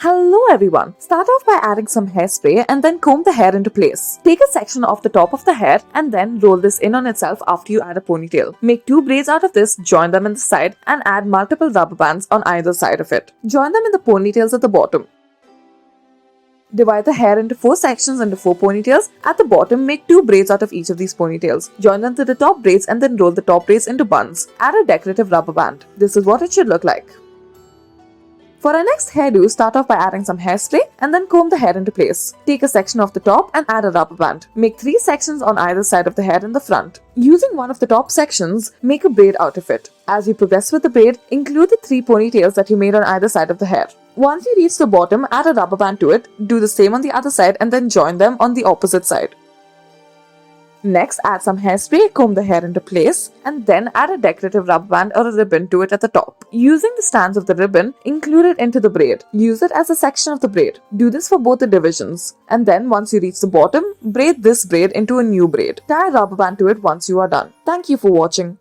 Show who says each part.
Speaker 1: Hello everyone. Start off by adding some hairspray and then comb the hair into place. Take a section off the top of the hair and then roll this in on itself after you add a ponytail. Make 2 braids out of this, join them in the side and add multiple rubber bands on either side of it. Join them in the ponytails at the bottom. Divide the hair into 4 sections into 4 ponytails. At the bottom, make 2 braids out of each of these ponytails. Join them to the top braids and then roll the top braids into buns. Add a decorative rubber band. This is what it should look like. For our next hairdo, start off by adding some hairspray and then comb the hair into place. Take a section off the top and add a rubber band. Make 3 sections on either side of the hair in the front. Using one of the top sections, make a braid out of it. As you progress with the braid, include the 3 ponytails that you made on either side of the hair. Once you reach the bottom, add a rubber band to it. Do the same on the other side and then join them on the opposite side. Next, add some hairspray, comb the hair into place, and then add a decorative rubber band or a ribbon to it at the top. Using the strands of the ribbon, include it into the braid. Use it as a section of the braid. Do this for both the divisions. And then once you reach the bottom, braid this braid into a new braid. Tie a rubber band to it once you are done. Thank you for watching.